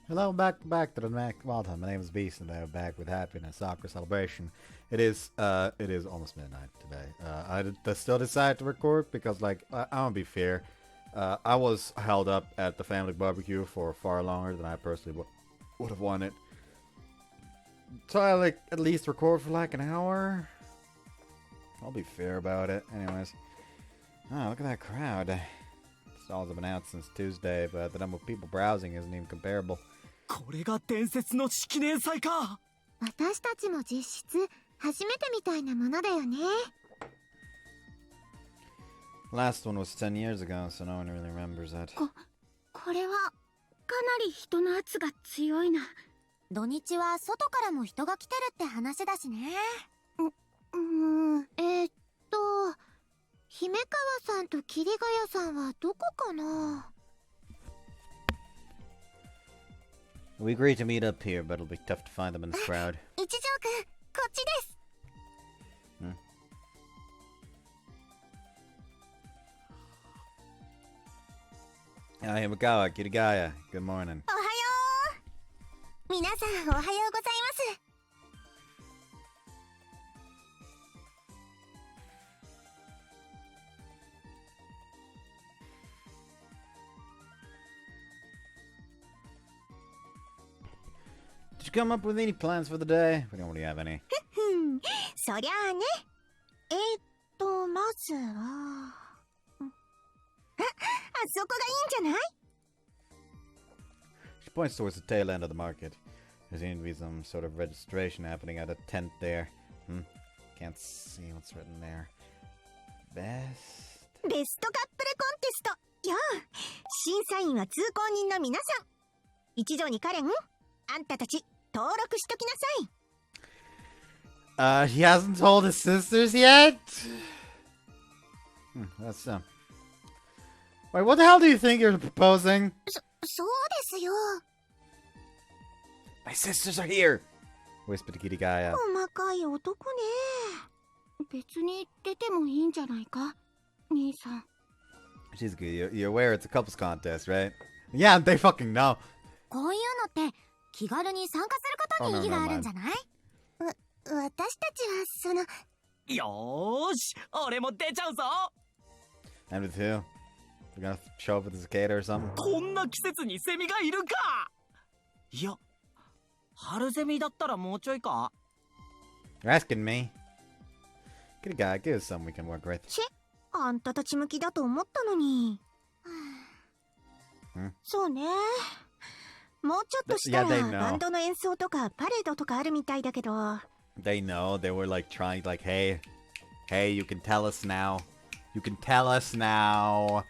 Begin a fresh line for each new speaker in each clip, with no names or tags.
Hello, back to the Mac Malta. My name is Beast, and I'm back with Happiness Sakura Celebration. It is almost midnight today. I still decided to record because, like, I'm gonna be fair. I was held up at the family barbecue for far longer than I personally would have wanted. So I like at least record for like an hour. I'll be fair about it. Anyways, oh, look at that crowd. Stalls have been out since Tuesday, but the number of people browsing isn't even comparable.
これが伝説の式年祭か。
私たちも実質初めてみたいなものだよね。
Last one was 10 years ago, so no one really remembers it.
これはかなり人の圧が強いな。土日は外からも人が来てるって話だしね。姫川さんと桐ヶ谷さんはどこかな。
We agreed to meet up here, but it'll be tough to find them in this crowd.
一条くん、こっちです。
Himakawa, Kirigaya, good morning.
おはよう。皆さんおはようございます。
Did you come up with any plans for the day? We don't really have any.
そりゃあね。まずは。あそこがいいんじゃない？
She points towards the tail end of the market. There seems to be some sort of registration happening at a tent there. Can't see what's written there. Best.
ベストカップルコンテストよ。審査員は通行人の皆さん。一条にカレン、あんたたち登録しときなさい。
He hasn't told his sisters yet? That's Wait, what the hell do you think you're proposing?
そうですよ。
My sisters are here! Whispered Kirigaya.
細かい男ね。別に出てもいいんじゃないか、兄さん。
She's good. You're aware it's a couples contest, right? Yeah, they fucking know.
こういうのって気軽に参加することに意義があるんじゃない？私たちはその。
よーし、俺も出ちゃうぞ。
And with who? We're gonna show up with a cicada or something?
こんな季節にセミがいるか。いや、春ゼミだったらもうちょいか。
You're asking me? Kirigaya, give us something we can work with.
あんたたち向きだと思ったのに。そうね。もうちょっとしたらバンドの演奏とかパレードとかあるみたいだけど。
They know. They were like trying, like, hey, you can tell us now. You can tell us now.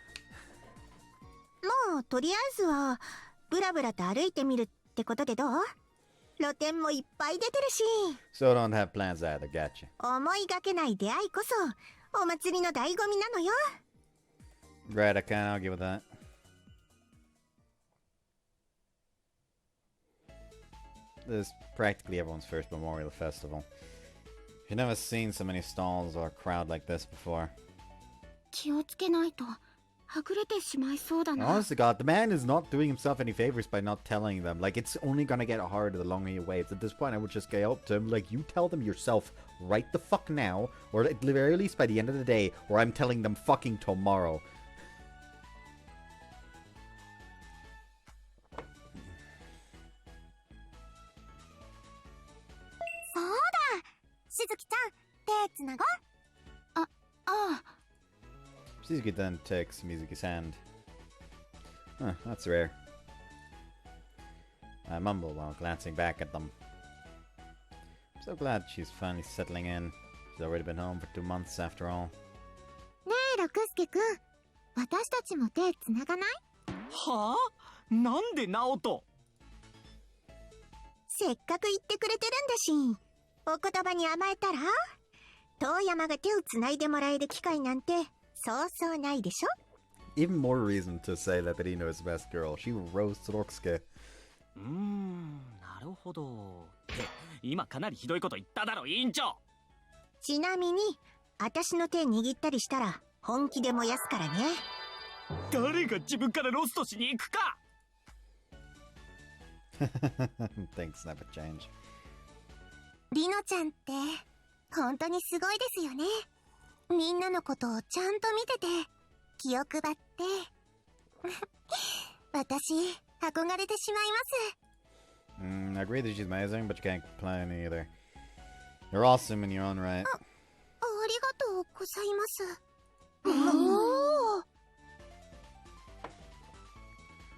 もうとりあえずはブラブラと歩いてみるってことでどう？露店もいっぱい出てるし。
So don't have plans either, gotcha.
思いがけない出会いこそお祭りの醍醐味なのよ。
Right, I can't argue with that. This is practically everyone's first Memorial Festival. You've never seen so many stalls or a crowd like this before.
気をつけないとはぐれてしまいそうだな。
Honest to God, the man is not doing himself any favors by not telling them. Like, it's only gonna get harder the longer he waits. At this point, I would just go up to him, like, you tell them yourself right the fuck now, or at the very least by the end of the day, or I'm telling them fucking tomorrow.
そうだ、しずきちゃん、手つなごう。ああ。
Shizuki then takes Mizuki's hand. Huh, that's rare. I mumble while glancing back at them. I'm so glad she's finally settling in. She's already been home for 2 months after all.
ねえ、六助くん、私たちも手つながない？
はあ？なんでナオト？
せっかく言ってくれてるんだし、お言葉に甘えたら？遠山が手をつないでもらえる機会なんてそうそうないでしょ？
Even more reason to say that Bedino is the best girl. She roasts Rokusuke.
なるほど。って今かなりひどいこと言っただろ、委員長。
ちなみに、私の手握ったりしたら本気で燃やすからね。
誰が自分からロストしに行くか。
Things never change.
リノちゃんって本当にすごいですよね。みんなのことをちゃんと見てて気を配って私憧れてしまいます。
I agree that she's amazing, but you can't complain either. You're awesome in your own right.
ありがとうございます。おお。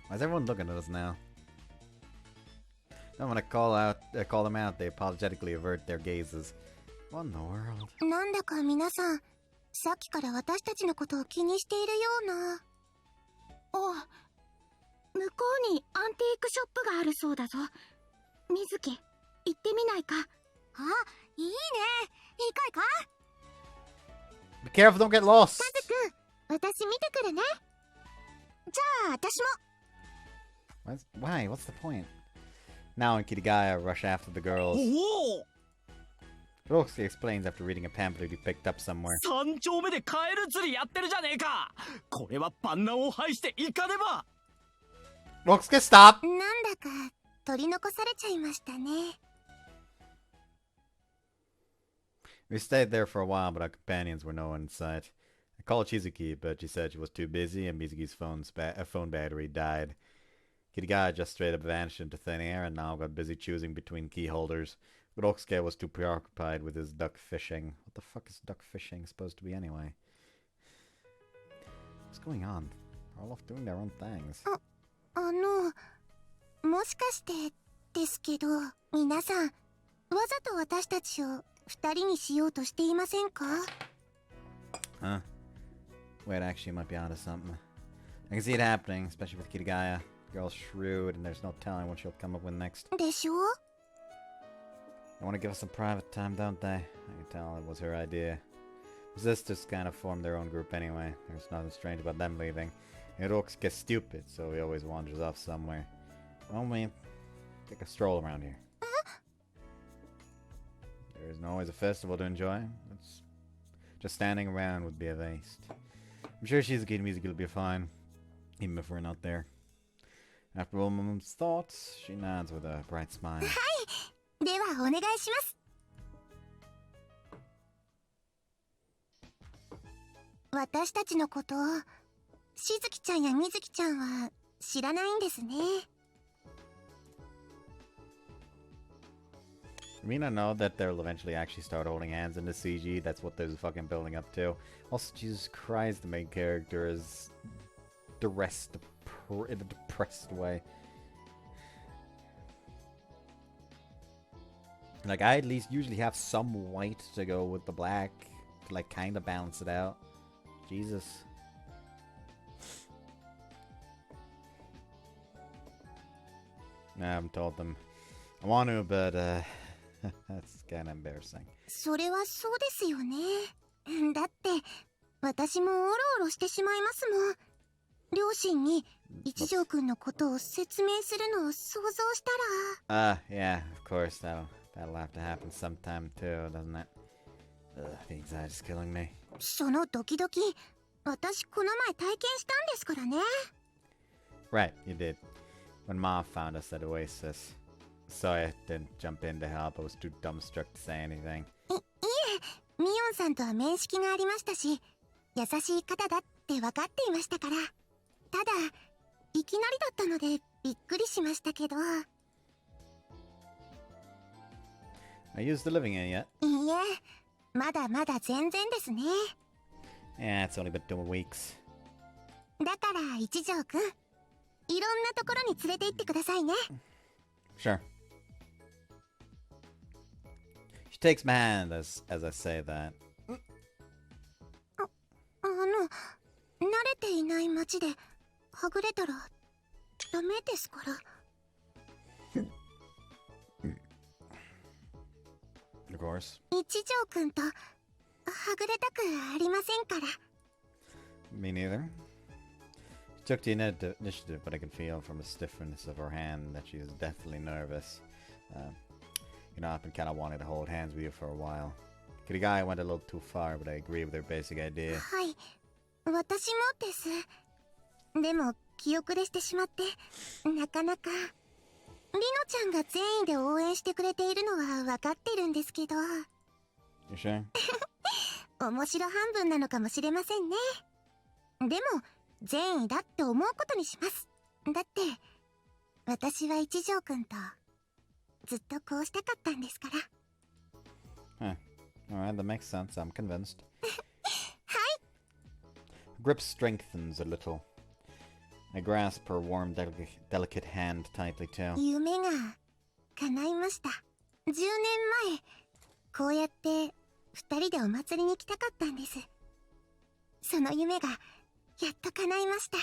Why is everyone looking at us now? Then when I call them out, they apologetically avert their gazes. What in the world?
なんだか皆さんさっきから私たちのことを気にしているような。向こうにアンティークショップがあるそうだぞ。水木行ってみないか。あ、いいね。いいかいか。
Be careful, don't get lost!
カズくん、私見てくるね。じゃあ私も。
Why? What's the point? Now and Kirigaya rush after the girls.
おお
Roxy explains after reading a pamphlet he picked up somewhere.
三丁目でカエル釣りやってるじゃねえか。これは万難を排していかねば。
Roxy, stop!
なんだか取り残されちゃいましたね。
We stayed there for a while, but our companions were no one in sight. I called Chizuki, but she said she was too busy and Mizuki's phone battery died. Kirigaya just straight up vanished into thin air and now got busy choosing between key holders. Roxy was too preoccupied with his duck fishing. What the fuck is duck fishing supposed to be anyway? What's going on? They're all off doing their own things.
もしかしてですけど、皆さんわざと私たちを二人にしようとしていませんか？
Huh? Wait, actually, you might be onto something. I can see it happening, especially with Kirigaya. The girl's shrewd, and there's no telling what she'll come up with next.
でしょ？
They want to give us some private time, don't they? I can tell it was her idea. Resistors kind of formed their own group anyway. There's nothing strange about them leaving. Hirox gets stupid, so he always wanders off somewhere. Why don't we take a stroll around here? There isn't always a festival to enjoy. It's just standing around would be a waste. I'm sure Shizuki and Mizuki will be fine, even if we're not there. After a moment's thoughts, she nods with a bright smile.
ではお願いします。私たちのことしずきちゃんやみずきちゃんは知らないんですね。
I mean, I know that they'll eventually actually start holding hands in the CG. That's what they're fucking building up to. Also, Jesus Christ, the main character is dressed in a depressed way. Like, I at least usually have some white to go with the black to, like, kind of balance it out. Jesus. I haven't told them. I want to, but, that's kind of embarrassing.
それはそうですよね。だって私もオロオロしてしまいますもん。両親に一条くんのことを説明するのを想像したら。
Yeah, of course, that'll have to happen sometime too, doesn't it? The anxiety's killing me.
そのドキドキ、私この前体験したんですからね。
Right, you did. When Ma found us at Oasis. Sorry I didn't jump in to help. I was too dumbstruck to say anything.
いえ、ミオンさんとは面識がありましたし、優しい方だって分かっていましたから。ただ、いきなりだったのでびっくりしましたけど。
Are you still living in yet?
いいえ、まだまだ全然ですね。
Yeah, it's only been 2 weeks.
だから一条くん、いろんなところに連れて行ってくださいね。
Sure. She takes my hand as I say that.
慣れていない街ではぐれたらダメですから。
Of course.
一条くんとはぐれたくありませんから。
Me neither. She took the initiative, but I could feel from the stiffness of her hand that she is deathly nervous. You know, I've been kind of wanting to hold hands with you for a while. Kirigaya went a little too far, but I agree with her basic idea.
はい、私もです。でも気遅れしてしまってなかなか。リノちゃんが善意で応援してくれているのは分かってるんですけど、
You sure?
面白半分なのかもしれませんね。でも善意だって思うことにします。だって私は一条くんとずっとこうしたかったんですから。
Huh. Alright, that makes sense. I'm convinced. Grip strengthens a little. I grasp her warm, delicate hand tightly too.
夢が叶いました。10年前こうやって2人でお祭りに来たかったんです。その夢がやっと叶いました。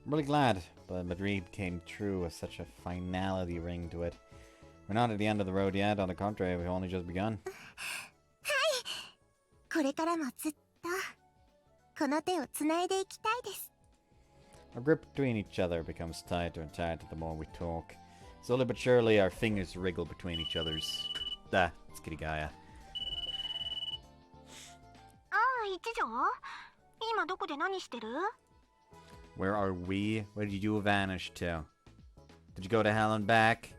I'm really glad, but Madrid came true with such a finality ring to it. We're not at the end of the road yet. On the contrary, we've only just begun.
これからもずっとこの手をつないでいきたいです。
Our grip between each other becomes tighter and tighter the more we talk. Slowly but surely, our fingers wriggle between each other's. Ah, it's Kitty Gaia.
ああ、一条、今どこで何してる？
Where are we? Where did you vanish to? Did you go to hell and back?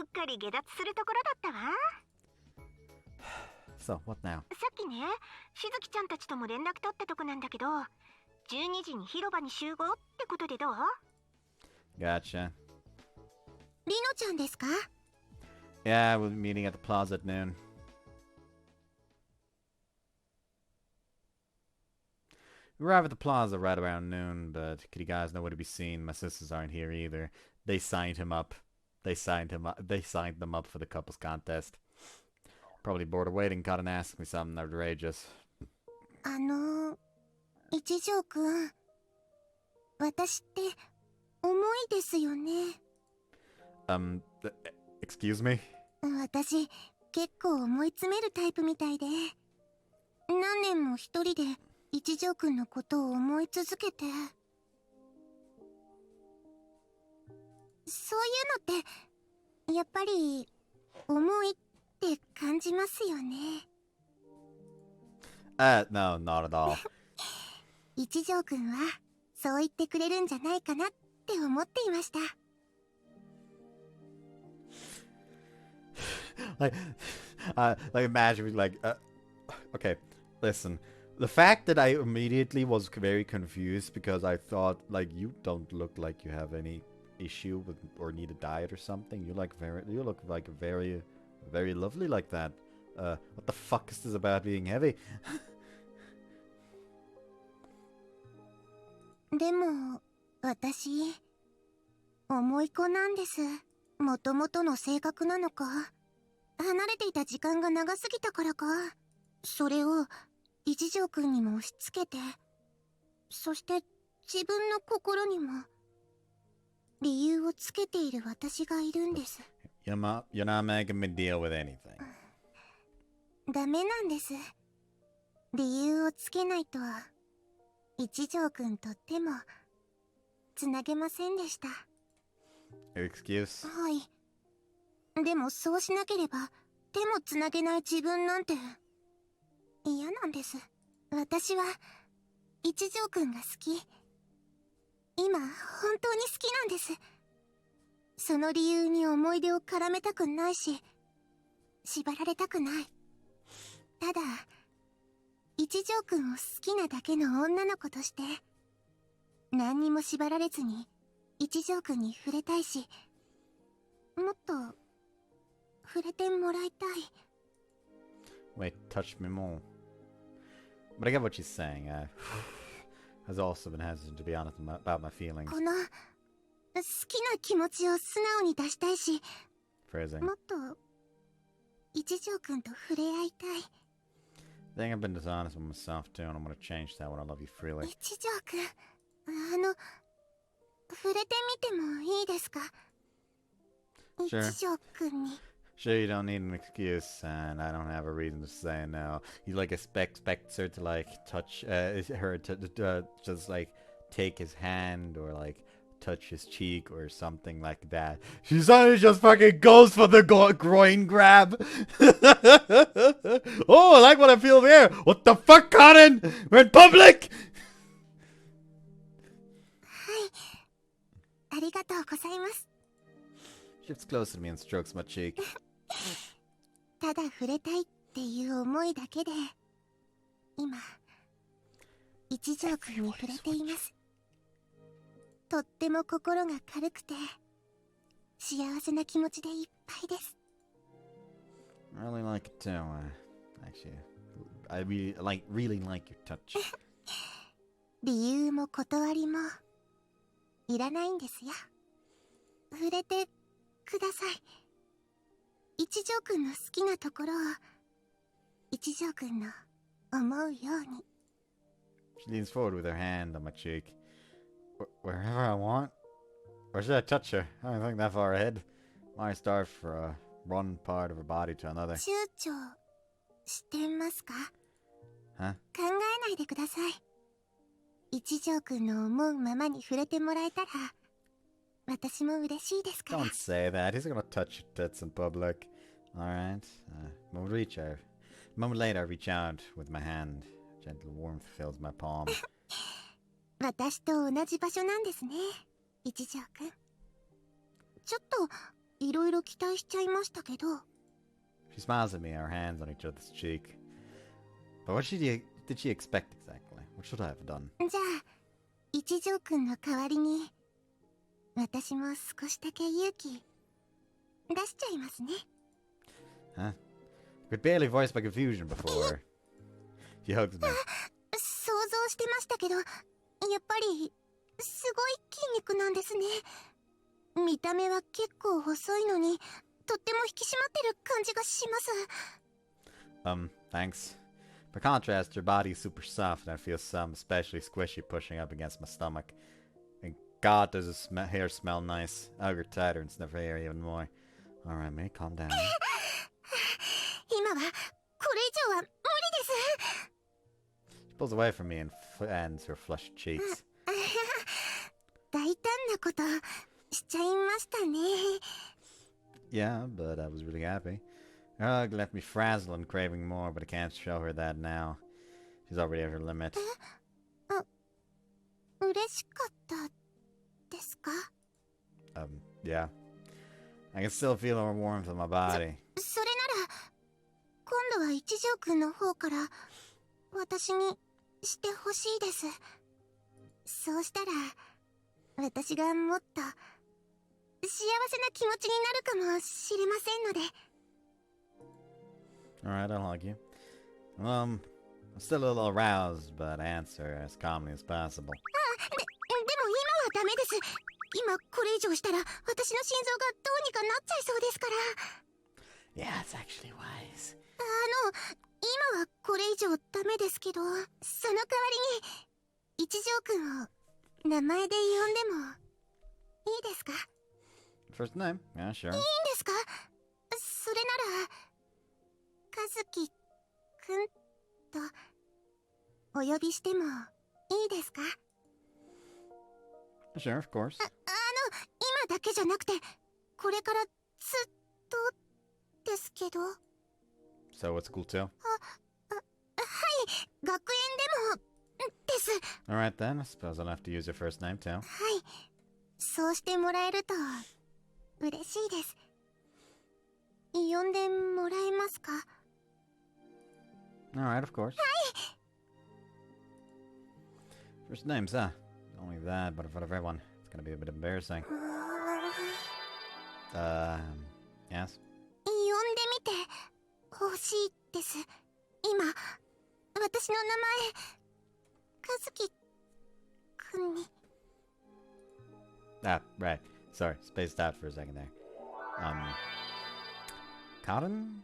うっかり下脱するところだったわ。
So, what now?
さっきね、しずきちゃんたちとも連絡取ったとこなんだけど、12時に広場に集合ってことでどう？
Gotcha.
リノちゃんですか？
Yeah, we'll be meeting at the plaza at noon. We arrive at the plaza right around noon, but Kitty Guy's nowhere to be seen. My sisters aren't here either. They signed him up. They signed them up for the couples contest. Probably bored of waiting, caught and asked me something outrageous.
一条くん、私って重いですよね。
Excuse me?
私、結構思い詰めるタイプみたいで、何年も一人で一条くんのことを思い続けて、そういうのってやっぱり重いって感じますよね。
No, not at all.
一条くんはそう言ってくれるんじゃないかなって思っていました。
like imagine okay, listen. The fact that I immediately was very confused because I thought like you don't look like you have any issue with or need a diet or something. You look like very, very lovely like that. What the fuck is this about being heavy?
でも私重い子なんです。もともとの性格なのか、離れていた時間が長すぎたからか、それを一条くんにも押し付けて、そして自分の心にも理由をつけている私がいるんです。
You're not making me deal with anything.
ダメなんです。理由をつけないと一条くんと手もつなげませんでした。
Excuse?
はい。でもそうしなければ手もつなげない自分なんて嫌なんです。私は一条くんが好き。今本当に好きなんです。その理由に思い出を絡めたくないし、縛られたくない。ただ一条くんを好きなだけの女の子として何にも縛られずに一条くんに触れたいし、もっと触れてもらいたい。
Wait, touch me more. But I get what she's saying. I has also been hesitant to be honest about my feelings.
この好きな気持ちを素直に出したいし、
Phrasing.
もっと一条くんと触れ合いたい。
I think I've been dishonest with myself too, and I'm gonna change that when I love you freely.
一条くん、触れてみてもいいですか？
Sure.
一条くんに。
Sure, you don't need an excuse, and I don't have a reason to say no. You like expects her to like touch her to just like take his hand or like touch his cheek or something like that. She suddenly just fucking goes for the groin grab. Oh, I like what I feel here. What the fuck, Conan? We're in public.
はい、ありりがとうございます。
Shifts closer to me and strokes my cheek.
ただ触れたいっていう思いだけで今一条くんに触れています。とっても心が軽くて幸せな気持ちでいっぱいです。
I really like it too. Actually, I really like your touch.
理由も断りもいらないんですよ。触れてください。一条くんの好きなところを一条くんの思うように。
She leans forward with her hand on my cheek. Wherever I want? Or should I touch her? I don't think that far ahead. Might start for one part of her body to another.
躊躇してますか？
Huh?
考えないでください。一条くんの思うままに触れてもらえたら私も嬉しいですから。
Don't say that. He's gonna touch your tits in public. Alright. A moment later, I reach out with my hand. Gentle warmth fills my palm.
私と同じ場所なんですね、一条くん。ちょっといろいろ期待しちゃいましたけど。
She smiles at me, our hands on each other's cheek. But what did she expect exactly? What should I have done?
じゃあ一条くんの代わりに私も少しだけ勇気出しちゃいますね。
Huh? I could barely voice my confusion before. She hugs me.
想像してましたけどやっぱりすごい筋肉なんですね。見た目は結構細いのにとっても引き締まってる感じがします。
Thanks. By contrast, her body's super soft and I feel some especially squishy pushing up against my stomach. And God, does her hair smell nice. I hug her tighter and sniff her hair even more. Alright, May, calm down.
今はこれ以上は無理です。
She pulls away from me and fans her flushed cheeks.
大胆なことしちゃいましたね。
Yeah, but I was really happy. Her hug left me frazzled and craving more, but I can't show her that now. She's already at her limit.
嬉しかったですか？
Yeah. I can still feel her warmth on my body.
それなら今度は一条くんの方から私にしてほしいです。そうしたら私がもっと幸せな気持ちになるかもしれませんので。
Alright, I'll hug you. I'm still a little aroused, but I answer as calmly as possible.
でも今はダメです。今これ以上したら私の心臓がどうにかなっちゃいそうですから。
Yeah, it's actually wise.
今はこれ以上ダメですけど、その代わりに一条くんを名前で呼んでもいいですか？
First name? Yeah, sure.
いいんですか？それなら和樹くんとお呼びしてもいいですか？
Sure, of course.
今だけじゃなくてこれからずっとですけど。
So it's cool too?
はい、学園でもです。
Alright then, I suppose I'll have to use your first name too.
はい、そうしてもらえると嬉しいです。呼んでもらえますか？
Alright, of course. First names, huh? Only that, but in front of everyone. It's gonna be a bit embarrassing. Yes?
呼んでみてほしいです。今私の名前和樹くんに。
Ah, right. Sorry, spaced out for a second there. Cotton?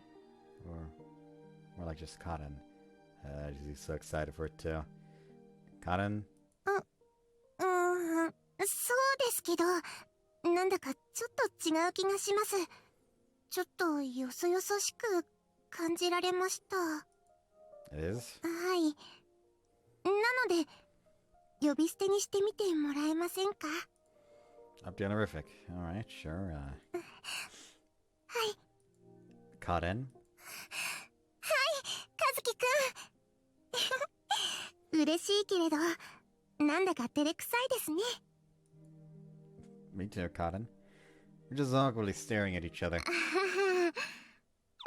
Or more like just Cotton. She's so excited for it too. Cotton?
そうですけど、なんだかちょっと違う気がします。ちょっとよそよそしく感じられました。
It is?
はい。なので呼び捨てにしてみてもらえませんか？
Up to honorific. Alright, sure.
はい。
Cotton?
和樹くん嬉しいけれどなんだか照れくさいですね。
Me too, Cotton. We're just awkwardly staring at each other.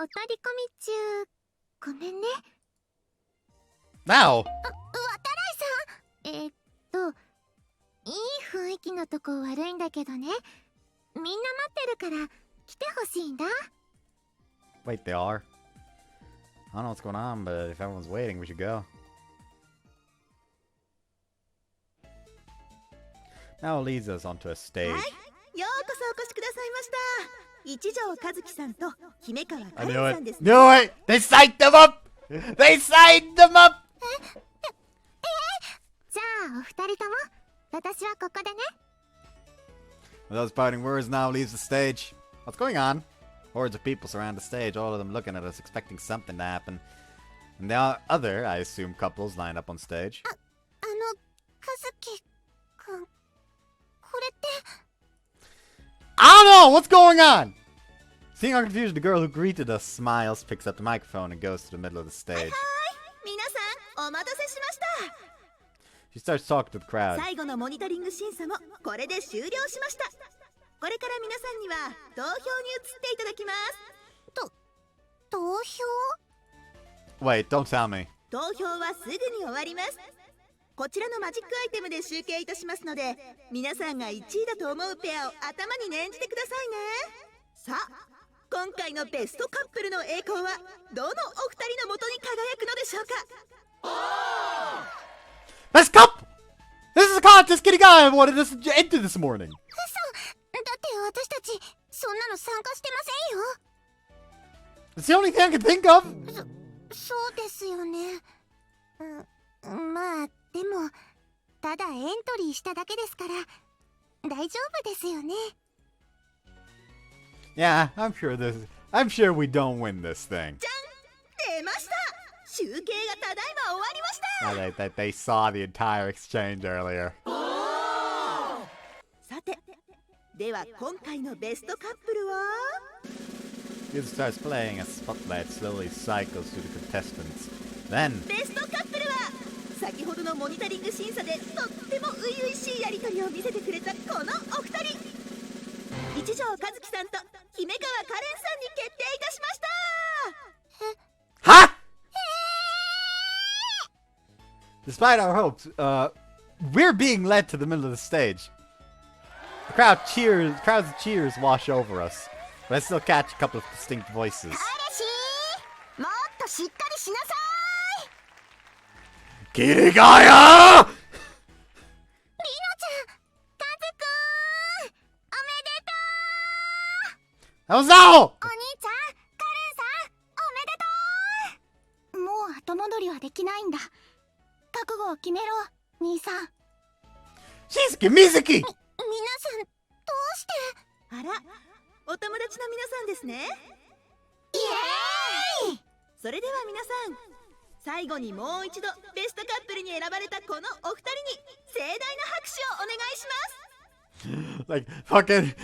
お取り込み中ごめんね。
Now!
渡来さん、いい雰囲気のとこ悪いんだけどね。みんな待ってるから来てほしいんだ。
Wait, they are? I don't know what's going on, but if everyone's waiting, we should go. Now it leads us onto a stage.
ようこそお越しくださいました。一条和樹さんと姫川
I
カレ
knew
ンさん
it!
ですね。
Knew it! They signed them up! They signed them up!
じゃあお二人とも私はここでね。
With those parting words, now leaves the stage. What's going on? Hordes of people surround the stage, all of them looking at us, expecting something to happen. And the other, I assume, couples lined up on stage.
和樹くん、これって。
I don't know! What's going on? Seeing our confusion, the girl who greeted us smiles, picks up the microphone, and goes to the middle of the stage.
皆さんお待たせしました。
She starts talking to the crowd.
最後のモニタリング審査もこれで終了しました。これから皆さんには投票に移っていただきます。
投票？
Wait, don't tell me.
投票はすぐに終わります。こちらのマジックアイテムで集計いたしますので、皆さんが1位だと思うペアを頭に念じてくださいね。さあ、今回のベストカップルの栄光はどのお二人のもとに輝くのでしょうか。
Best couple! This is a contest kitty guy I wanted us to enter this morning.
だって私たちそんなの参加してませんよ。
It's the only thing I can think of.
そうですよね。まあでもただエントリーしただけですから大丈夫ですよね。
Yeah, I'm sure we don't win this thing.
出ました。集計がただいま終わりました。
They saw the entire exchange earlier.
さて、では今回のベストカップルは
It starts playing as spotlight slowly cycles through the contestants. Then,
ベストカップルは先ほどのモニタリング審査でとっても初々しいやり取りを見せてくれたこのお二人、一条和樹さんと姫川カレンさんに決定いたしました。
huh? Despite our hopes, we're being led to the middle of the stage. The crowds of cheers wash over us, but I still catch a couple of distinct voices.
彼氏もっとしっかりしなさい。
Kirigaya!
りのちゃん、カズくん、おめでとう。
How's that?
お兄ちゃん、カレンさん、おめでとう。もう後戻りはできないんだ。覚悟を決めろ、兄さん。
Shizuki Mizuki!
皆さん、どうして？
あら、お友達の皆さんですね。
イエーイ！
それでは皆さん、最後にもう一度ベストカップルに選ばれたこのお二人に盛大な拍手をお願いします。
Like, fucking...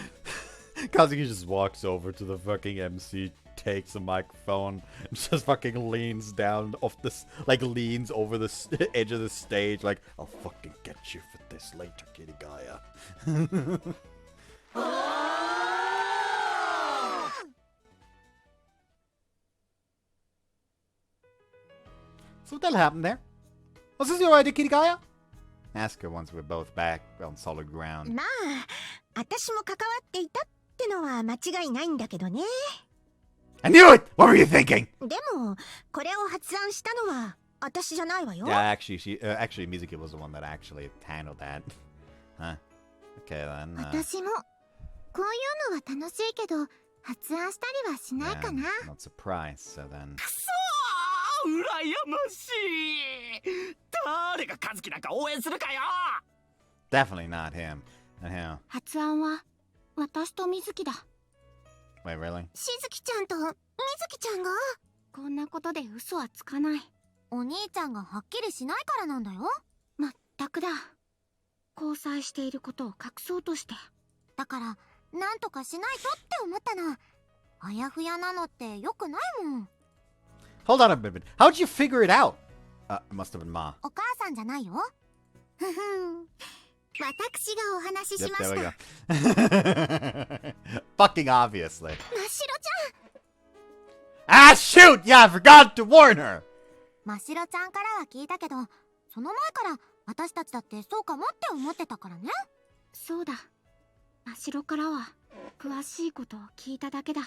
Kazuki just walks over to the fucking MC, takes a microphone, and just fucking leans down off this... Like, leans over the edge of the stage, like, I'll fucking get you for this later, Kirigaya. So what the hell happened there? Was this your idea, Kirigaya? Ask her once we're both back on solid ground.
まあ、私も関わっていたってのは間違いないんだけどね。
I knew it! What were you thinking?
でも、これを発案したのは私じゃないわよ。
Yeah, actually, Mizuki was the one that actually handled that. Huh? Okay then.
私もこういうのは楽しいけど発案したりはしないかな。
Not surprised. So then.
羨ましい。誰が和樹なんか応援するかよ。
Definitely not him. And him.
発案は私と水木だ。
Wait, really?
しずきちゃんと水木ちゃんが？こんなことで嘘はつかない。お兄ちゃんがはっきりしないからなんだよ。まったくだ。交際していることを隠そうとして。だからなんとかしないとって思ったの。あやふやなのってよくないもん。
Hold on a minute. How'd you figure it out? It must have been Ma.
お母さんじゃないよ。ふふん。私がお話しし
Yep,
まし
there
た。
we go. Fucking obviously.
真っ白ちゃん。
Ah, shoot! Yeah, I forgot to warn her!
真っ白ちゃんからは聞いたけど、その前から私たちだってそうかもって思ってたからね。そうだ。真っ白からは詳しいことを聞いただけだ。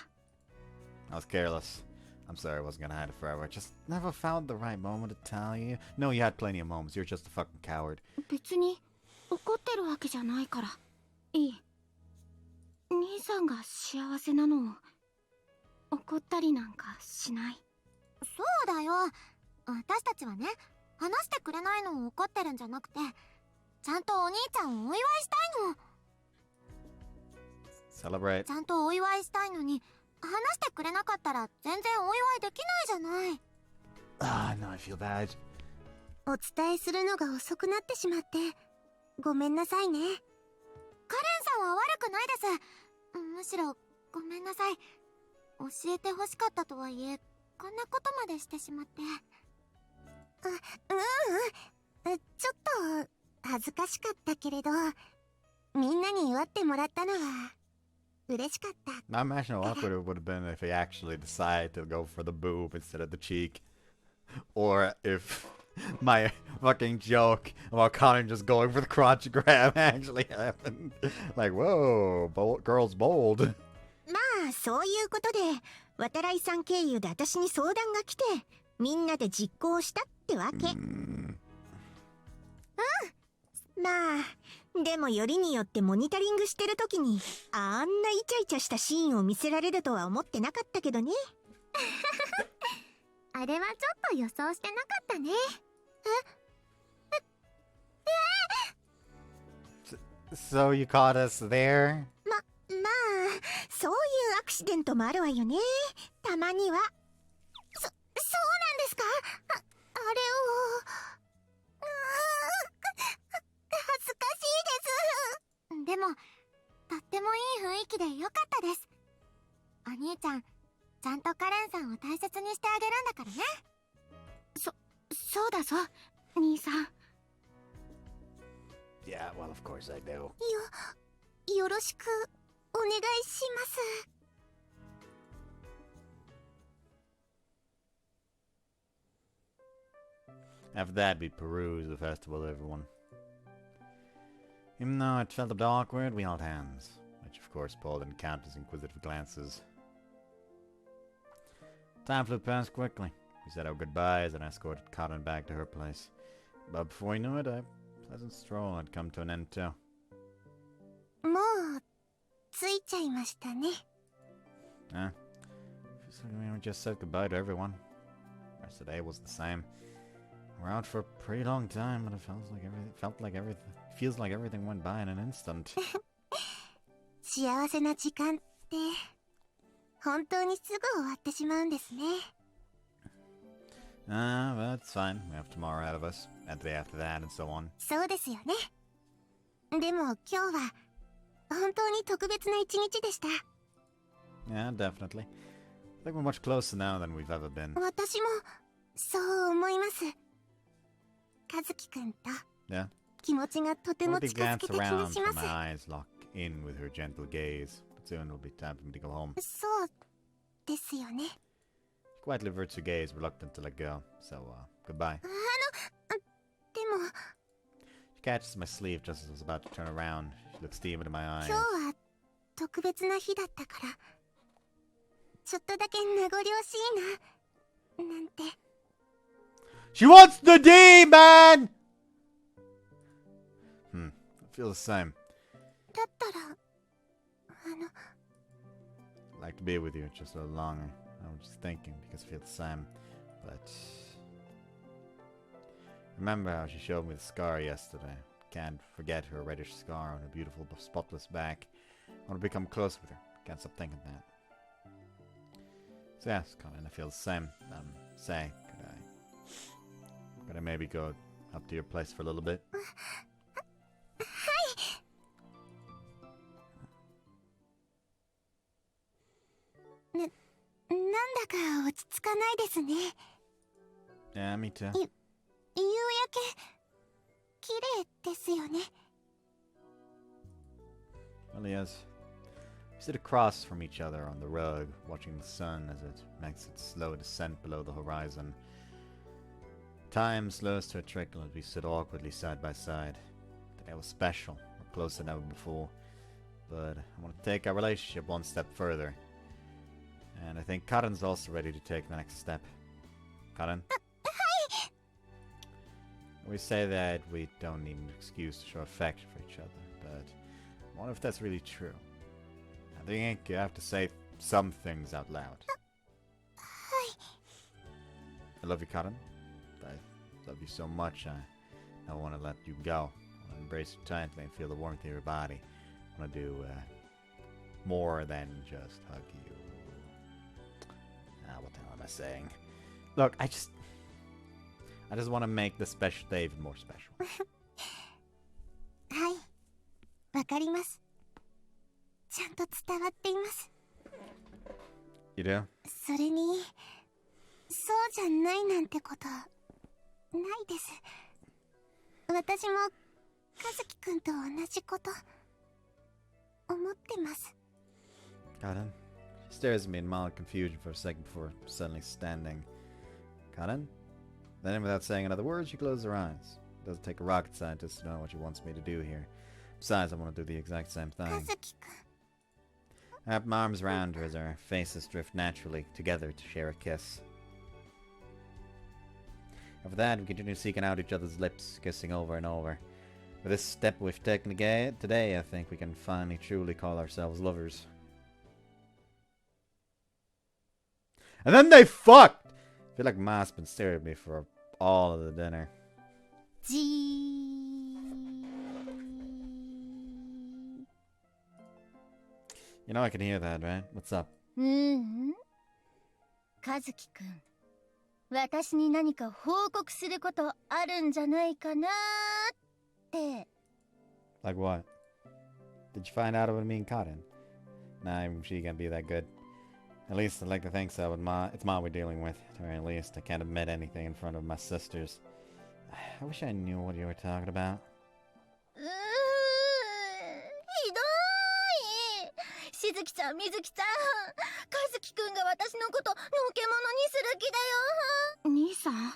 I was careless. I'm sorry I wasn't gonna hide it forever. I just never found the right moment to tell you. No, you had plenty of moments. You're just a fucking coward.
別に怒ってるわけじゃないから。いい。兄さんが幸せなのを怒ったりなんかしない。そうだよ。私たちはね、話してくれないのを怒ってるんじゃなくて、ちゃんとお兄ちゃんをお祝いしたいの。
Celebrate.
ちゃんとお祝いしたいのに、話してくれなかったら全然お祝いできないじゃない。
Ah, no, I feel bad.
お伝えするのが遅くなってしまってごめんなさいね。カレンさんは悪くないです。むしろごめんなさい。教えてほしかったとはいえ、こんなことまでしてしまって。ちょっと恥ずかしかったけれど、みんなに祝ってもらったのは嬉しかった。
I imagine how awkward it would have been if he actually decided to go for the boob instead of the cheek. Or if my fucking joke about Connor just going for the crotch grab actually happened. Like, whoa, girl's bold.
まあそういうことで渡来さん経由で私に相談が来て、みんなで実行したってわけ。まあでもよりによってモニタリングしてる時にあんなイチャイチャしたシーンを見せられるとは思ってなかったけどね。あれはちょっと予想してなかったね。
So you caught us there?
まあそういうアクシデントもあるわよね、たまには。そうなんですか。あれを恥ずかしいです。でもとってもいい雰囲気でよかったです。お兄ちゃん、ちゃんとカレンさんを大切にしてあげるんだからね。そうだぞ兄さん。
Yeah, well, of course I do.
よろしくお願いします。
After that, we perused the festival, everyone. Even though it felt a bit awkward, we held hands, which of course pulled in countless inquisitive glances. Time flew past quickly. We said our goodbyes and escorted Cotton back to her place. But before we knew it, a pleasant stroll had come to an end too.
もう着いちゃいましたね。
Feels like we just said goodbye to everyone. The rest of the day was the same. We're out for a pretty long time, but it feels like everything went by in an instant.
幸せな時間って本当にすぐ終わってしまうんですね。
But it's fine. We have tomorrow ahead of us, and the day after that, and so on.
そうですよね。でも今日は本当に特別な一日でした。
Yeah, definitely. I think we're much closer now than we've ever been.
私もそう思います。和樹くんと
Yeah.
気持ちがとても
Already
近づ
glance
けた気が
around
し
for
ま
my
す。
eyes lock in with her gentle gaze. But soon it'll be time for me to go home.
そうですよね。
She quietly averts her gaze, reluctant to let go. So, goodbye.
でも
She catches my sleeve just as I was about to turn around. She looks deep into my eyes.
今日は特別な日だったから、ちょっとだけ名残惜しいななんて。
She wants the D, man! I feel the same.
だったら
I'd like to be with you just a little longer. I was just thinking because I feel the same. But remember how she showed me the scar yesterday. Can't forget her reddish scar on her beautiful spotless back. I want to become close with her. Can't stop thinking that. So yes, Colin, I feel the same. Say, could I maybe go up to your place for a little bit?
なんだか落ち着かないですね。
Yeah, me too.
夕焼け綺麗ですよね。
Really is. We sit across from each other on the rug, watching the sun as it makes its slow descent below the horizon. Time slows to a trickle as we sit awkwardly side by side. Today was special. We're closer than ever before. But I want to take our relationship one step further. And I think Karen's also ready to take the next step. Karen? We say that we don't need an excuse to show affection for each other, but I wonder if that's really true. I think you have to say some things out loud. I love you, Karen. I love you so much, I don't want to let you go. I want to embrace you tightly and feel the warmth of your body. I want to do more than just hug you. What the hell am I saying? Look, I just want to make this special day even more special.
はい、わかります。ちゃんと伝わっています。
You do?
それに、そうじゃないなんてこと、ないです。私も、和樹くんと同じこと、思ってます。
Karen? She stares at me in mild confusion for a second before suddenly standing. Karen? Then, without saying another word, she closes her eyes. It doesn't take a rocket scientist to know what she wants me to do here. Besides, I want to do the exact same thing.
和樹くん。
I wrap my arms around her as our faces drift naturally together to share a kiss. After that, we continue seeking out each other's lips, kissing over and over. With this step we've taken today, I think we can finally truly call ourselves lovers. And then they fucked! I feel like Ma's been staring at me for all of the dinner.
じー。
You know I can hear that, right? What's up?
和樹くん、私に何か報告することあるんじゃないかなーって。
Like what? Did you find out about me and Cotton? Nah, she can't be that good. At least I'd like to think so, but it's Ma we're dealing with. Or at least I can't admit anything in front of my sisters. I wish I knew what you were talking about.
ひどい。しずきちゃん、みずきちゃん、和樹くんが私のことのけものにする気だよ。兄さん、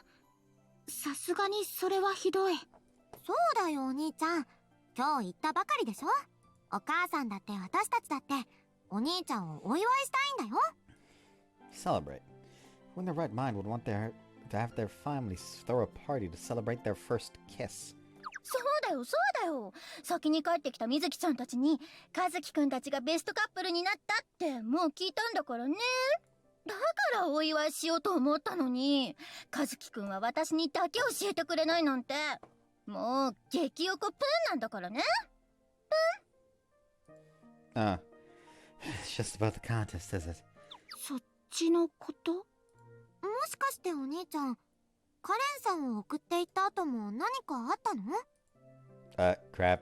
さすがにそれはひどい。そうだよお兄ちゃん、今日言ったばかりでしょ。お母さんだって私たちだってお兄ちゃんをお祝いしたいんだよ。
Celebrate. Who in their right mind would want to have their families throw a party to celebrate their first kiss?
そうだよそうだよ。先に帰ってきたみずきちゃんたちに和樹くんたちがベストカップルになったってもう聞いたんだからね。だからお祝いしようと思ったのに、和樹くんは私にだけ教えてくれないなんて。もう激おこプンなんだからね。
It's just about the contest, is it?
そっちのこと？もしかしてお兄ちゃん、カレンさんを送っていった後も何かあったの？
Crap.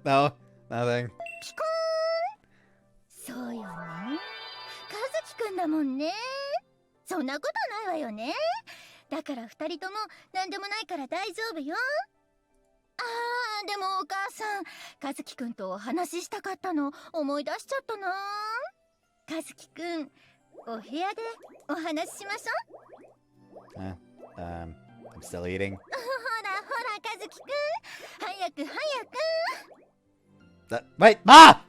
No, nothing.
ピコーン。そうよね。和樹くんだもんね。そんなことないわよね。だから二人とも何でもないから大丈夫よ。でもお母さん、和樹くんとお話ししたかったの思い出しちゃったな。和樹くん、お部屋でお話ししましょう。
I'm still eating.
ほらほら和樹くん、早く早く。
Wait, Ma!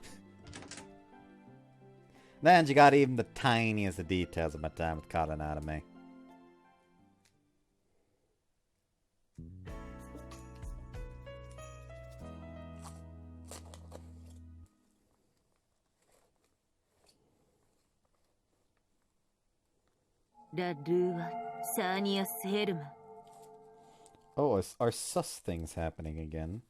Then you got even the tiniest of details of my time with Cotton out of me. Oh, are sus things happening again?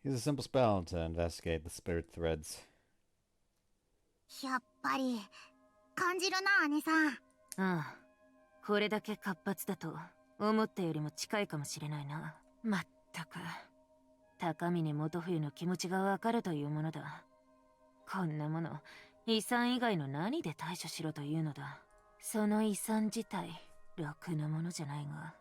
Use a simple spell to investigate the spirit threads.
やっぱり感じるな姉さん。
ああ、これだけ活発だと思ったよりも近いかもしれないな。まったく高峰元冬の気持ちがわかるというものだ。こんなもの、遺産以外の何で対処しろというのだ。その遺産自体、ろくなものじゃないが。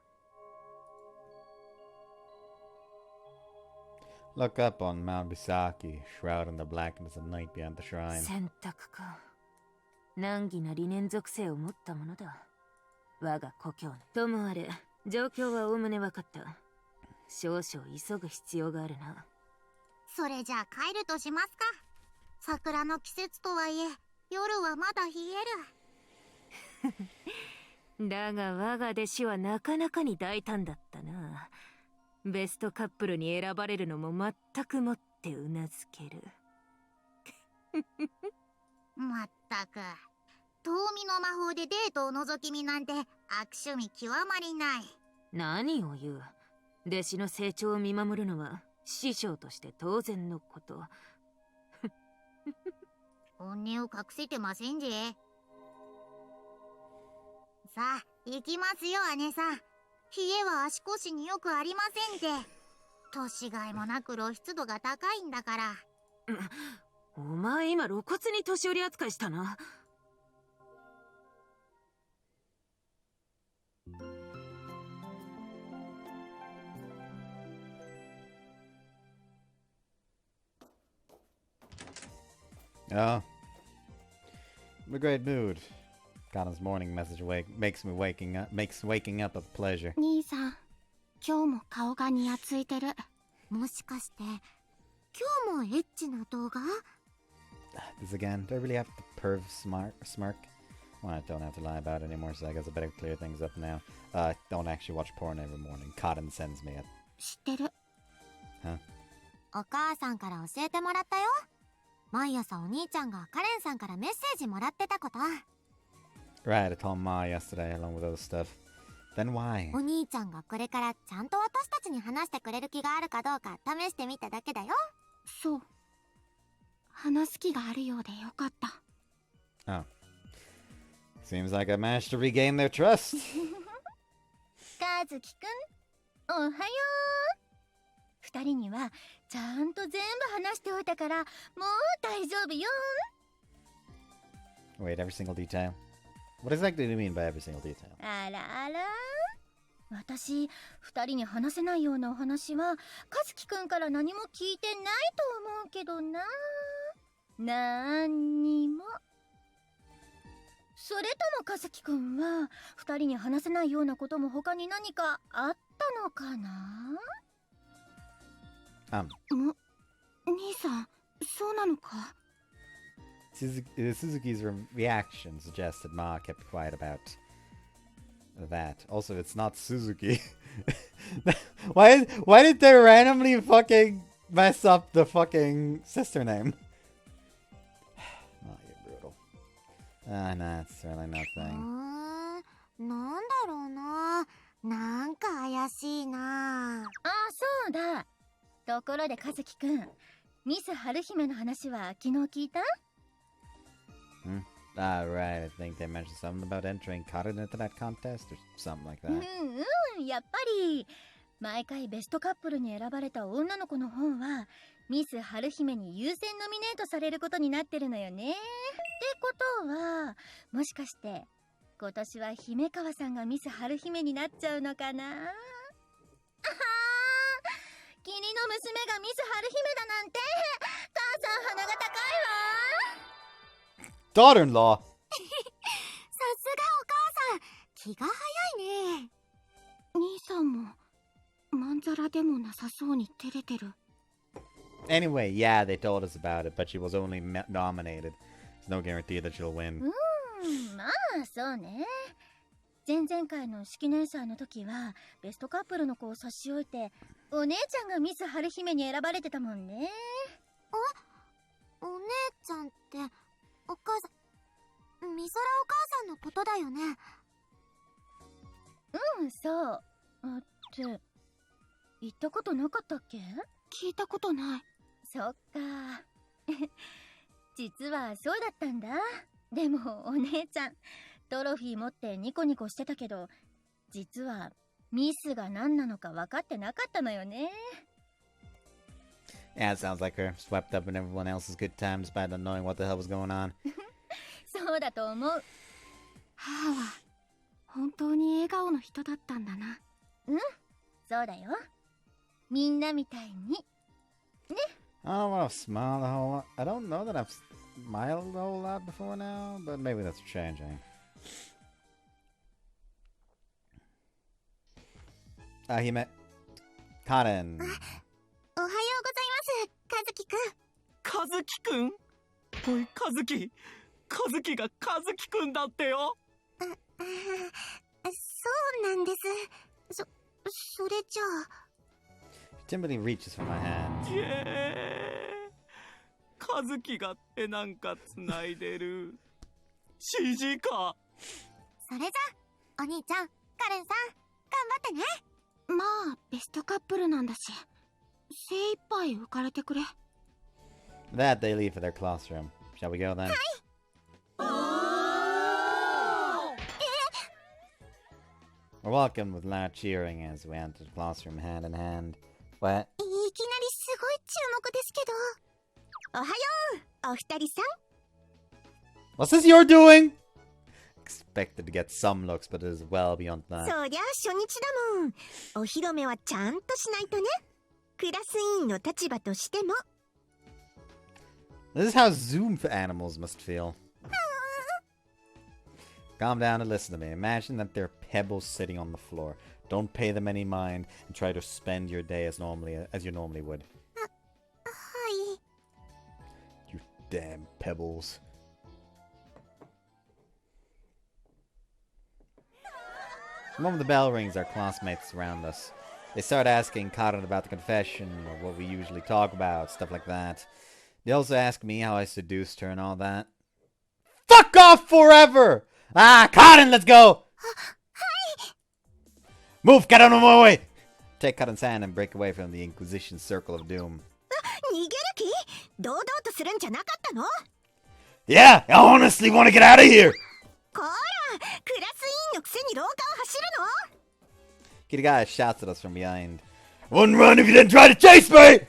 Look up on Mount Bisaki, shrouded in the blackness of night beyond the shrine.
選択か。難儀な理念属性を持ったものだ。我が故郷の。ともあれ、状況はおおむね分かった。少々急ぐ必要があるな。
それじゃあ帰るとしますか。桜の季節とはいえ、夜はまだ冷える。
だが我が弟子はなかなかに大胆だったな。ベストカップルに選ばれるのも全くもってうなずける。
まったく、遠見の魔法でデートを覗き見なんて悪趣味極まりない。
何を言う。弟子の成長を見守るのは師匠として当然のこと。
本音を隠せてませんじ。さあ行きますよ姉さん。冷えは足腰によくありませんて。年がいもなく露出度が高いんだから。
お前今露骨に年寄り扱いしたな。
Oh. I'm in a great mood. Kana's morning message makes waking up a pleasure.
兄さん、今日も顔がニヤついてる。もしかして今日もエッチな動画？
This again. Do I really have to perv smirk? Well, I don't have to lie about it anymore, so I guess I better clear things up now. I don't actually watch porn every morning. Cotton sends me it.
知ってる。
Huh?
お母さんから教えてもらったよ。毎朝お兄ちゃんがカレンさんからメッセージもらってたこと。
Right, I told Ma yesterday along with other stuff. Then why?
お兄ちゃんがこれからちゃんと私たちに話してくれる気があるかどうか試してみただけだよ。そう。話す気があるようでよかった。
Oh. Seems like I managed to regain their trust.
和樹くん、おはよう。二人にはちゃんと全部話しておいたからもう大丈夫よ。
Wait, every single detail? What exactly do you mean by every single detail?
あらあら。私、二人に話せないようなお話は和樹くんから何も聞いてないと思うけどな。なんにも。それとも和樹くんは二人に話せないようなことも他に何かあったのかな。兄さん、そうなのか。
Suzuki's reaction suggests that Ma kept quiet about that. Also, it's not Suzuki. Why did they randomly fucking mess up the fucking sister name? Oh, you're brutal. Nah, it's really nothing.
なんだろうな。なんか怪しいな。あ、そうだ。ところで和樹くん、ミス春姫の話は昨日聞いた？
Right, I think they mentioned something about entering Cotton into that contest or something like that.
やっぱり毎回ベストカップルに選ばれた女の子の方はミス春姫に優先ノミネートされることになってるのよね。ってことはもしかして今年は姫川さんがミス春姫になっちゃうのかな。あはー、義理の娘がミス春姫だなんて母さん鼻が高いわ。
Daughter-in-law!
さすがお母さん、気が早いね。兄さんもまんざらでもなさそうに照れてる。
Anyway, yeah, they told us about it, but she was only nominated. There's no guarantee that she'll win.
まあそうね。前々回の式年祭の時はベストカップルの子を差し置いてお姉ちゃんがミス春姫に選ばれてたもんね。お姉ちゃんってお母さん、みそらお母さんのことだよね。そう。って言ったことなかったっけ？聞いたことない。そっか。実はそうだったんだ。でもお姉ちゃんトロフィー持ってニコニコしてたけど、実はミスが何なのか分かってなかったのよね。
Yeah, it sounds like her. Swept up in everyone else's good time despite not knowing what the hell was going on.
そうだと思う。母は本当に笑顔の人だったんだな。うん、そうだよ。みんなみたいに。
I don't want to smile a whole lot. I don't know that I've smiled a whole lot before now, but maybe that's changing. He met Karen.
おはようございます和樹くん。
和樹くんおい和樹が和樹くんだってよ。
そうなんです。それじゃあ。
Timothy reaches for my hand.
和樹がってなんか繋いでる。CG か。
それじゃあ、お兄ちゃん、カレンさん、頑張ってね。
まあベストカップルなんだし、精一杯浮かれてくれ。
That they leave for their classroom. Shall we go then? We're welcomed with loud cheering as we enter the classroom hand in hand. What?
いきなりすごい注目ですけど。おはよう、お二人さん。
What's this you're doing? Expected to get some looks, but it is well beyond that.
そりゃ初日だもん。お披露目はちゃんとしないとね。クラス委員の立場としても。
This is how Zoom for animals must feel. Calm down and listen to me. Imagine that there are pebbles sitting on the floor. Don't pay them any mind and try to spend your day as you normally would.
はい。
You damn pebbles. The moment the bell rings, our classmates surround us. They start asking Karen about the confession or what we usually talk about, stuff like that. They also ask me how I seduced her and all that. Fuck off forever! Ah, Karen, let's go! Move, get out of my way! Take Karen's hand and break away from the Inquisition Circle of Doom.
逃げる気？堂々とするんじゃなかったの？
Yeah, I honestly want to get out of here!
こら、クラス委員のくせに廊下を走るの？
Kitty guy shouts at us from behind. Wouldn't run if you didn't try to chase me!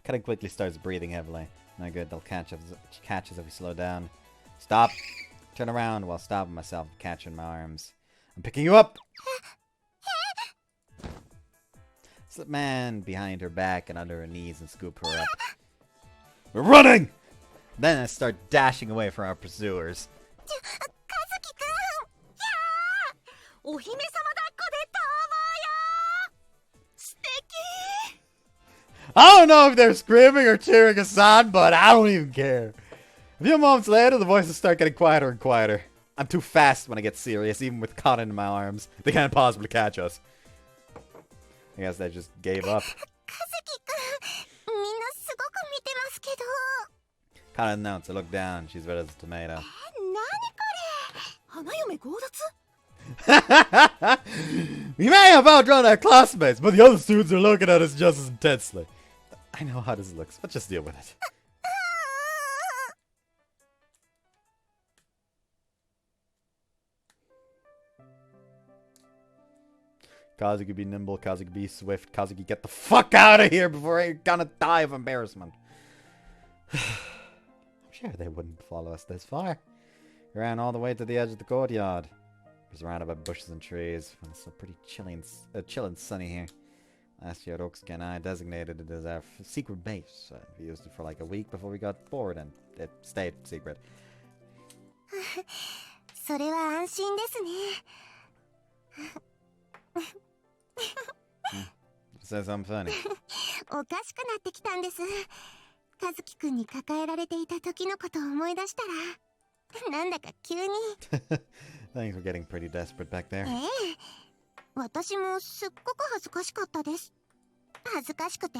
Karen quickly starts breathing heavily. No good, they'll catch us if we slow down. Stop! Turn around while stopping myself and catch her in my arms. I'm picking you up! Slip man behind her back and under her knees and scoop her up. We're running! Then I start dashing away from our pursuers.
和樹くん、やー！お姫様抱っこで逃亡よ！素敵！
I don't know if they're screaming or cheering us on, but I don't even care. A few moments later, the voices start getting quieter and quieter. I'm too fast when I get serious, even with Cotton in my arms. They can't possibly catch us. I guess they just gave up.
和樹くん、みんなすごく見てますけど。
Cotton notes. I look down. She's red as a tomato.
何これ？花嫁強奪？
We may have outrun our classmates, but the other students are looking at us just as intensely. I know how this looks, but just deal with it. Kazuki be nimble, Kazuki be swift, Kazuki get the fuck out of here before you're gonna die of embarrassment. I'm sure they wouldn't follow us this far. We ran all the way to the edge of the courtyard. We're surrounded by bushes and trees. It's so pretty chill and sunny here. Last year, Roxy and I designated it as our secret base. We used it for like a week before we got bored, and it stayed secret.
それは安心ですね。
Say something funny.
おかしくなってきたんです。和樹くんに抱えられていた時のことを思い出したら、なんだか急に。
Things were getting pretty desperate back there.
私もすっごく恥ずかしかったです。恥ずかしくて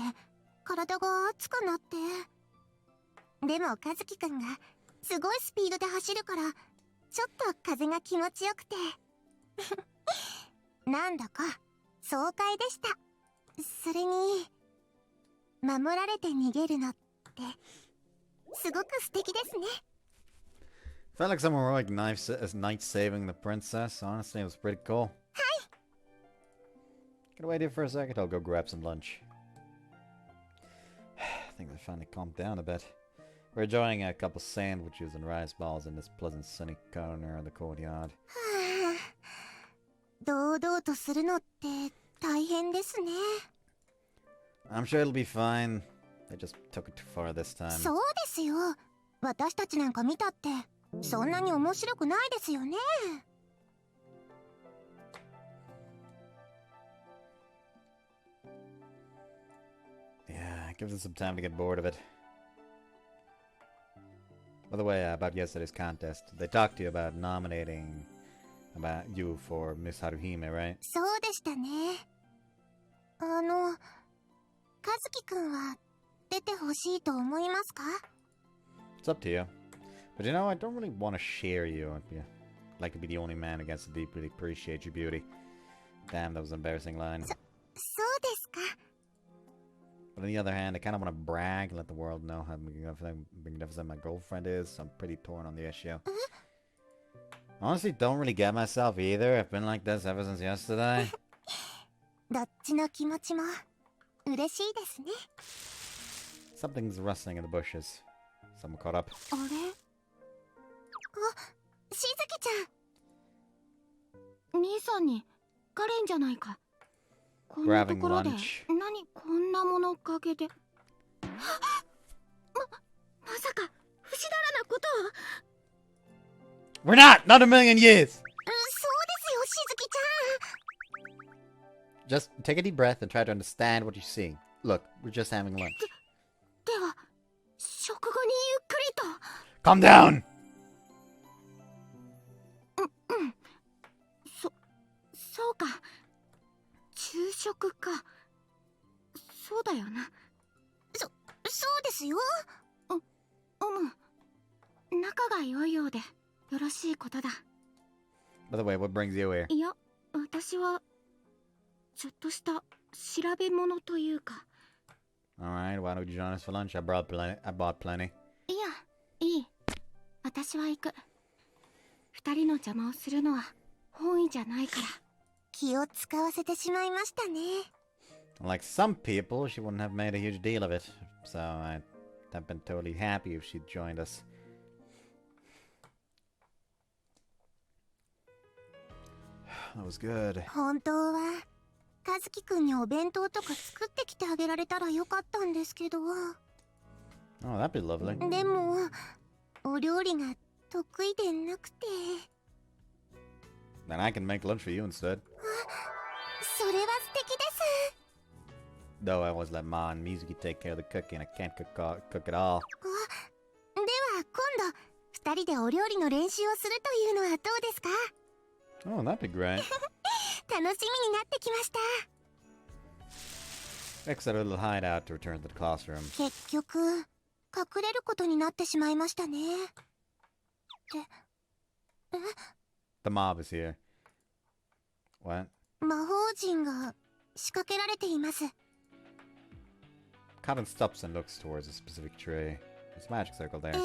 体が熱くなって。でも和樹くんがすごいスピードで走るからちょっと風が気持ちよくてなんだか爽快でした。それに守られて逃げるのってすごく素敵ですね。
Felt like some heroic knight saving the princess. Honestly, it was pretty cool. Can I wait here for a second? I'll go grab some lunch. I think they finally calmed down a bit. We're enjoying a couple sandwiches and rice balls in this pleasant sunny corner of the courtyard.
堂々とするのって大変ですね。
I'm sure it'll be fine. They just took it too far this time.
そうですよ。私たちなんか見たってそんなに面白くないですよね。
Yeah, it gives us some time to get bored of it. By the way, about yesterday's contest, they talked to you about nominating about you for Miss Haruhime, right?
そうでしたね。和樹くんは出てほしいと思いますか？
It's up to you. But you know, I don't really want to share you. I'd like to be the only man who gets to deeply appreciate your beauty. Damn, that was an embarrassing line.
そうですか。
But on the other hand, I kind of want to brag and let the world know how magnificent my girlfriend is, so I'm pretty torn on the issue. Honestly, don't really get myself either. I've been like this ever since yesterday.
どっちの気持ちも嬉しいですね。
Something's rustling in the bushes. Someone caught up.
あれ？あ、しずきちゃん。
兄さんにカレンじゃないか。こんなと
Grabbing
ころで
lunch.
何こんなものかけで。まさか不死だらなことを。
We're not! Not a million years!
そうですよ、しずきちゃん。
Just take a deep breath and try to understand what you're seeing. Look, we're just having lunch.
では食後にゆっくりと。
Calm down!
そうか。昼食か。そうだよな。
そうですよ。
仲が良いようでよろしいことだ。
By the way, what brings you here?
いや、私はちょっとした調べ物というか。
Alright, why don't you join us for lunch? I bought plenty.
いや、いい。私は行く。二人の邪魔をするのは本意じゃないから。
気を使わせてしまいましたね。
Like some people, she wouldn't have made a huge deal of it. So I'd have been totally happy if she'd joined us. That was good.
本当は和樹くんにお弁当とか作ってきてあげられたらよかったんですけど。
Oh, that'd be lovely.
でもお料理が得意でなくて。
Then I can make lunch for you instead.
それは素敵です。
Though I always let Ma and Mizuki take care of the cooking, I can't cook at all.
では今度二人でお料理の練習をするというのはどうですか？
Oh, that'd be great.
楽しみになってきました。
Exit a little hideout to return to the classroom.
結局隠れることになってしまいましたね。
The mob is here. What?
魔法陣が仕掛けられています。
Cotton stops and looks towards a specific tree. There's a magic circle there.
ええ、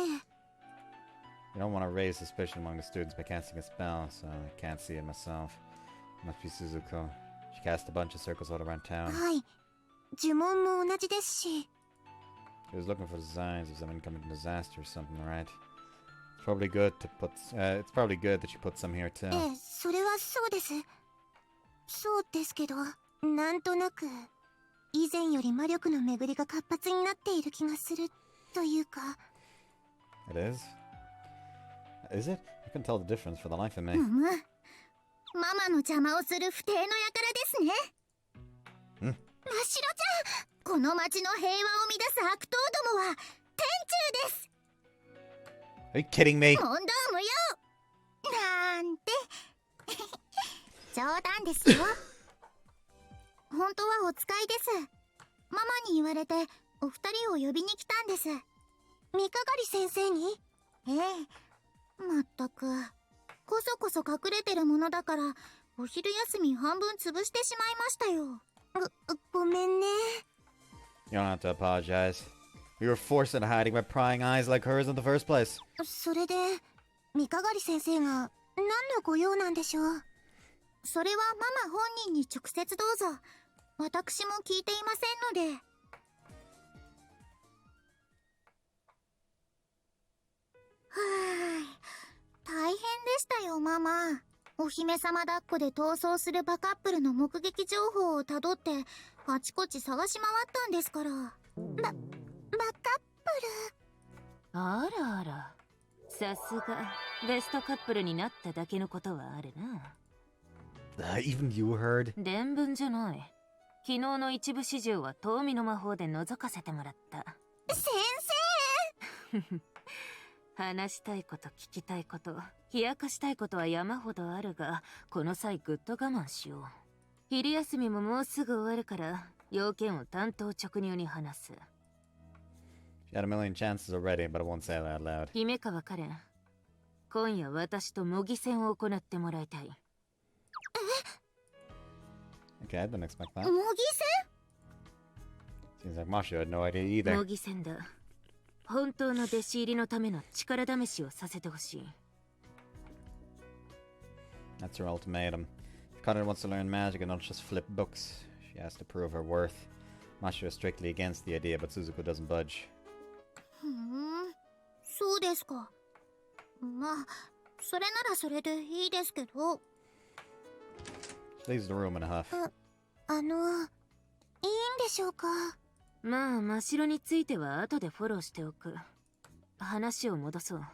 You don't want to raise suspicion among the students by casting a spell, so I can't see it myself. Must be Suzuko. She cast a bunch of circles all around town.
はい。呪文も同じですし。
She was looking for the signs of some incoming disaster or something, right? It's probably good to put. It's probably good that you put some here too.
ええ、それはそうです。そうですけど、なんとなく以前より魔力の巡りが活発になっている気がするというか。
It is? Is it? I couldn't tell the difference for the life of me.
ママの邪魔をする不定の輩ですね。
うん。
真っ白ちゃん、この町の平和を乱す悪党どもは天誅です。
Are you kidding me?
問答無用なんて冗談ですよ。本当はお使いです。ママに言われてお二人を呼びに来たんです。三かがり先生に？ええ、まったくこそこそ隠れてるものだからお昼休み半分潰してしまいましたよ。ごめんね。
You don't have to apologize. We were forced into hiding by prying eyes like hers in the first place.
それで三かがり先生が何のご用なんでしょう？それはママ本人に直接どうぞ。私も聞いていませんので。はぁ、大変でしたよ、ママ。お姫様抱っこで逃走するバカップルの目撃情報をたどってあちこち探し回ったんですから。バカップル。
あらあら、さすがベストカップルになっただけのことはあるな。
Even you heard?
伝聞じゃない。昨日の一部始終は遠見の魔法で覗かせてもらった。
先生
話したいこと聞きたいこと冷やかしたいことは山ほどあるが、この際ぐっと我慢しよう。昼休みももうすぐ終わるから要件を単刀直入に話す。
She had a million chances already, but I won't say it out loud.
姫川カレン、今夜私と模擬戦を行ってもらいたい。
Okay, I didn't expect that.
模擬戦
Seems like Masha had no idea either.
模擬戦だ。本当の弟子入りのための力試しをさせてほしい。
That's her ultimatum. If Connor wants to learn magic and not just flip books, she has to prove her worth. Masha is strictly against the idea, but Suzuko doesn't budge.
そうですか。まあ、それならそれでいいですけど。
She leaves the room in a huff.
いいんでしょうか。
まあ真城については後でフォローしておく。話を戻そう。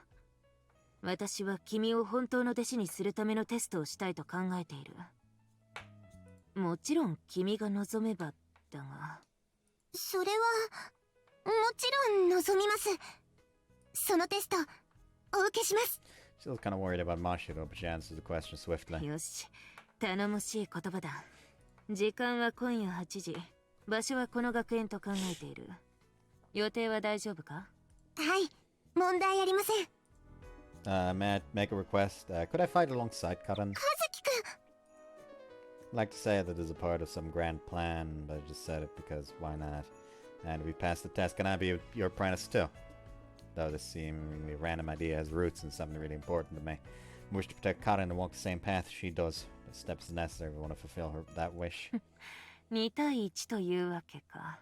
私は君を本当の弟子にするためのテストをしたいと考えている。もちろん君が望めばだが。
それはもちろん望みます。そのテストお受けします。
She's kind of worried about Masha, though, but she answers the question swiftly.
よし、頼もしい言葉だ。時間は今夜8時。場所はこの学園と考えている。予定は大丈夫か？
はい、問題ありません。
May I make a request? Could I fight alongside Karan?
和樹くん。
I'd like to say that as a part of some grand plan, but I just said it because why not? And we passed the test. Can I be your apprentice too? Though this seemingly random idea has roots in something really important to me. I wish to protect Karan and walk the same path she does. The steps necessary if I want to fulfill that wish.
2対1というわけか。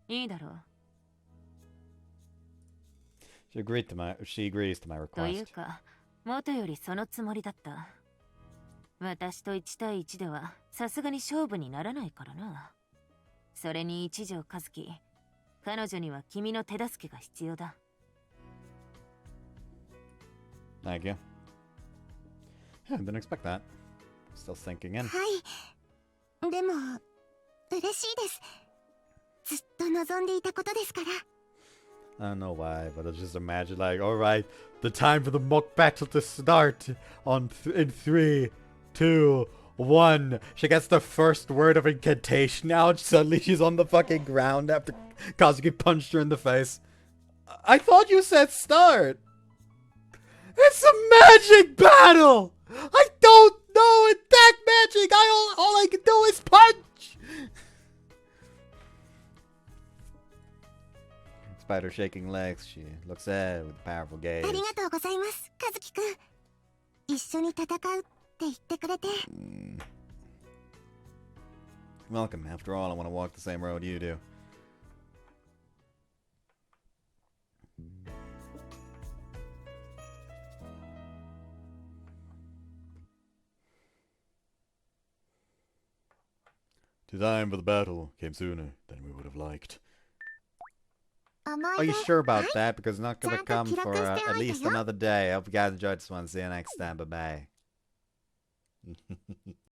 いいだろう。
She agrees to my
という
request.
か、元よりそのつもりだった。私と1対1ではさすがに勝負にならないからな。それに一条和樹、彼女には君の手助けが必要だ。
Thank you. Yeah, didn't expect that. Still sinking in.
はい。でも嬉しいです。ずっと望んでいたことですから。
I don't know why, but I just imagine like, all right, the time for the mock battle to start in 3, 2, 1. She gets the first word of incantation out. Suddenly she's on the fucking ground after Kazuki punched her in the face. I thought you said start. It's a magic battle. I don't know attack magic. All I can do is punch. Despite her shaking legs, she looks ahead with a powerful gaze.
ありがとうございます、和樹くん。一緒に戦うって言ってくれて。
Welcome. After all, I want to walk the same road you do. The time for the battle came sooner than we would have liked. Are you sure about that? Because it's not going to come for at least another day. I hope you guys enjoyed this one. See you next time. Bye-bye.